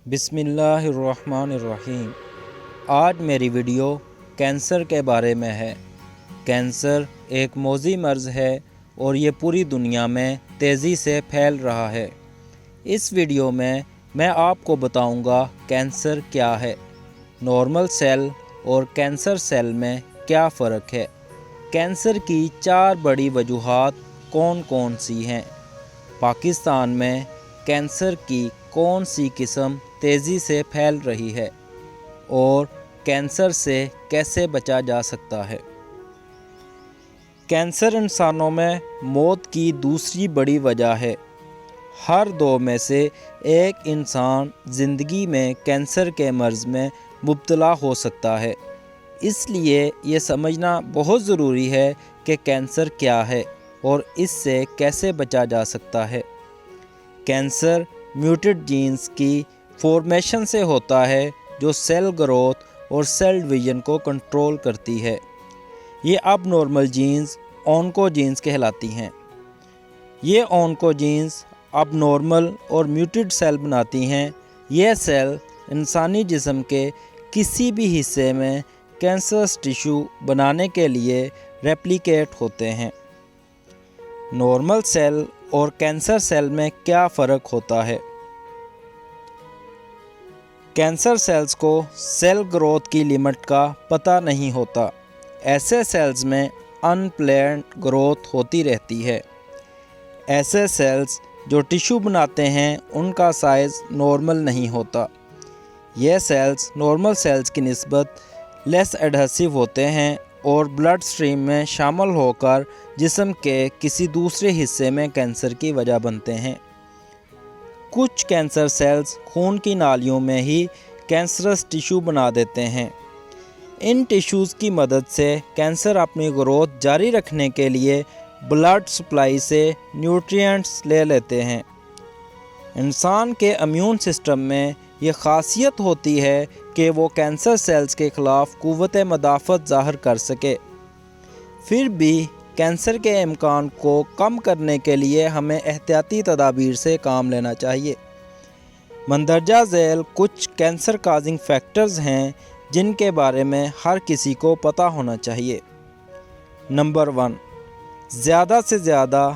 بسم اللہ الرحمن الرحیم۔ آج میری ویڈیو کینسر کے بارے میں ہے۔ کینسر ایک موذی مرض ہے اور یہ پوری دنیا میں تیزی سے پھیل رہا ہے۔ اس ویڈیو میں آپ کو بتاؤں گا کینسر کیا ہے، نارمل سیل اور کینسر سیل میں کیا فرق ہے، کینسر کی 4 بڑی وجوہات کون کون سی ہیں، پاکستان میں کینسر کی کون سی قسم تیزی سے پھیل رہی ہے اور کینسر سے کیسے بچا جا سکتا ہے۔ کینسر انسانوں میں موت کی دوسری بڑی وجہ ہے۔ ہر 2 میں سے ایک انسان زندگی میں کینسر کے مرض میں مبتلا ہو سکتا ہے۔ اس لیے یہ سمجھنا بہت ضروری ہے کہ کینسر کیا ہے اور اس سے کیسے بچا جا سکتا ہے۔ کینسر میوٹیڈ جینز کی فارمیشن سے ہوتا ہے جو سیل گروتھ اور سیل ڈویژن کو کنٹرول کرتی ہے۔ یہ اب نارمل جینز اونکو جینز کہلاتی ہیں۔ یہ اونکو جینز اب نارمل اور میوٹیڈ سیل بناتی ہیں۔ یہ سیل انسانی جسم کے کسی بھی حصے میں کینسرس ٹیشو بنانے کے لیے ریپلیکیٹ ہوتے ہیں۔ نارمل سیل اور کینسر سیل میں کیا فرق ہوتا ہے؟ کینسر سیلز کو سیل گروتھ کی لمٹ کا پتہ نہیں ہوتا۔ ایسے سیلز میں ان پلانڈ گروتھ ہوتی رہتی ہے۔ ایسے سیلز جو ٹیشو بناتے ہیں ان کا سائز نارمل نہیں ہوتا۔ یہ سیلز نارمل سیلز کی نسبت لیس ایڈہیسو ہوتے ہیں اور بلڈ سٹریم میں شامل ہو کر جسم کے کسی دوسرے حصے میں کینسر کی وجہ بنتے ہیں۔ کچھ کینسر سیلز خون کی نالیوں میں ہی کینسرس ٹیشو بنا دیتے ہیں۔ ان ٹیشوز کی مدد سے کینسر اپنی گروتھ جاری رکھنے کے لیے بلڈ سپلائی سے نیوٹرینٹس لے لیتے ہیں۔ انسان کے امیون سسٹم میں یہ خاصیت ہوتی ہے کہ وہ کینسر سیلز کے خلاف قوت مدافعت ظاہر کر سکے۔ پھر بھی کینسر کے امکان کو کم کرنے کے لیے ہمیں احتیاطی تدابیر سے کام لینا چاہیے۔ مندرجہ ذیل کچھ کینسر کازنگ فیکٹرز ہیں جن کے بارے میں ہر کسی کو پتہ ہونا چاہیے۔ نمبر 1، زیادہ سے زیادہ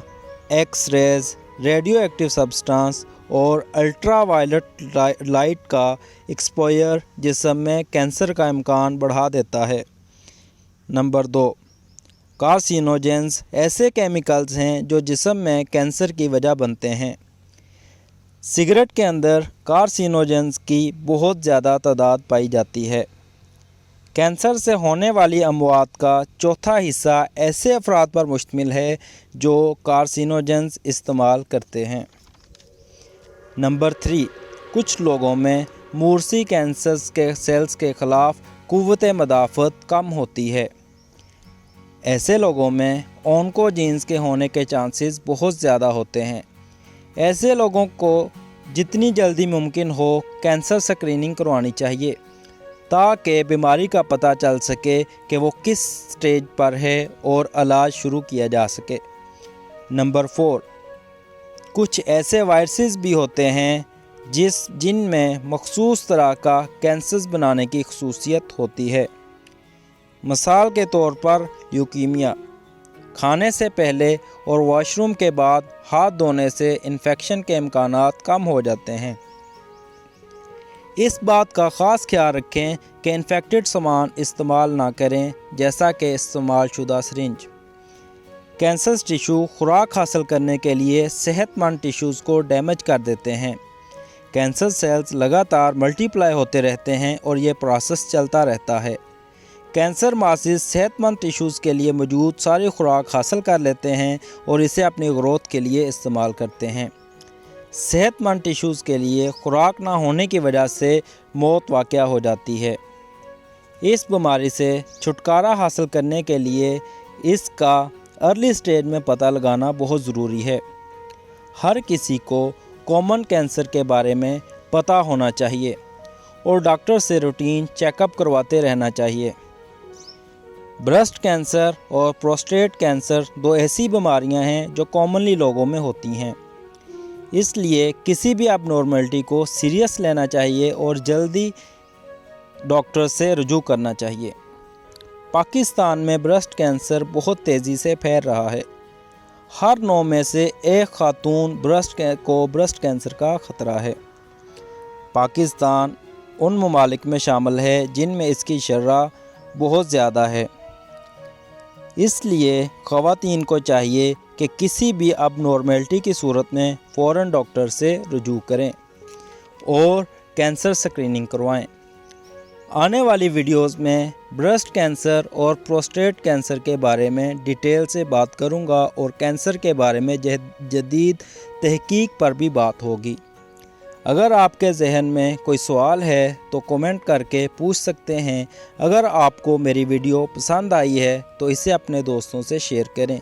x raise, radio active substance اور الٹرا وائلٹ لائٹ کا ایکسپوئر جسم میں کینسر کا امکان بڑھا دیتا ہے۔ نمبر 2، کارسینوجنز ایسے کیمیکلز ہیں جو جسم میں کینسر کی وجہ بنتے ہیں۔ سگریٹ کے اندر کارسینوجنز کی بہت زیادہ تعداد پائی جاتی ہے۔ کینسر سے ہونے والی اموات کا چوتھا حصہ ایسے افراد پر مشتمل ہے جو کارسینوجنز استعمال کرتے ہیں۔ نمبر 3، کچھ لوگوں میں موروثی کینسر کے سیلز کے خلاف قوت مدافعت کم ہوتی ہے۔ ایسے لوگوں میں اونکو جینز کے ہونے کے چانسز بہت زیادہ ہوتے ہیں۔ ایسے لوگوں کو جتنی جلدی ممکن ہو کینسر سکریننگ کروانی چاہیے تاکہ بیماری کا پتہ چل سکے کہ وہ کس سٹیج پر ہے اور علاج شروع کیا جا سکے۔ نمبر 4، کچھ ایسے وائرسز بھی ہوتے ہیں جن میں مخصوص طرح کا کینسر بنانے کی خصوصیت ہوتی ہے۔ مثال کے طور پر لیوکیمیا۔ کھانے سے پہلے اور واش روم کے بعد ہاتھ دھونے سے انفیکشن کے امکانات کم ہو جاتے ہیں۔ اس بات کا خاص خیال رکھیں کہ انفیکٹڈ سامان استعمال نہ کریں جیسا کہ استعمال شدہ سرنج۔ کینسر ٹیشو خوراک حاصل کرنے کے لیے صحت مند ٹیشوز کو ڈیمیج کر دیتے ہیں۔ کینسر سیلز لگاتار ملٹی پلائی ہوتے رہتے ہیں اور یہ پروسیس چلتا رہتا ہے۔ کینسر ماسز صحت مند ٹیشوز کے لیے موجود ساری خوراک حاصل کر لیتے ہیں اور اسے اپنی گروتھ کے لیے استعمال کرتے ہیں۔ صحت مند ٹیشوز کے لیے خوراک نہ ہونے کی وجہ سے موت واقع ہو جاتی ہے۔ اس بیماری سے چھٹکارا حاصل کرنے کے لیے اس کا ارلی سٹیج میں پتہ لگانا بہت ضروری ہے۔ ہر کسی کو کامن کینسر کے بارے میں پتہ ہونا چاہیے اور ڈاکٹر سے روٹین چیک اپ کرواتے رہنا چاہیے۔ بریسٹ کینسر اور پروسٹیٹ کینسر 2 ایسی بیماریاں ہیں جو کامنلی لوگوں میں ہوتی ہیں۔ اس لیے کسی بھی اب نارملٹی کو سیریس لینا چاہیے اور جلدی ڈاکٹر سے رجوع کرنا چاہیے۔ پاکستان میں برسٹ کینسر بہت تیزی سے پھیل رہا ہے۔ ہر 9 میں سے ایک خاتون کو برسٹ کینسر کا خطرہ ہے۔ پاکستان ان ممالک میں شامل ہے جن میں اس کی شرح بہت زیادہ ہے۔ اس لیے خواتین کو چاہیے کہ کسی بھی اب نارملٹی کی صورت میں فوراً ڈاکٹر سے رجوع کریں اور کینسر سکریننگ کروائیں۔ آنے والی ویڈیوز میں برسٹ کینسر اور پروسٹیٹ کینسر کے بارے میں ڈیٹیل سے بات کروں گا اور کینسر کے بارے میں جدید تحقیق پر بھی بات ہوگی۔ اگر آپ کے ذہن میں کوئی سوال ہے تو کومنٹ کر کے پوچھ سکتے ہیں۔ اگر آپ کو میری ویڈیو پسند آئی ہے تو اسے اپنے دوستوں سے شیئر کریں۔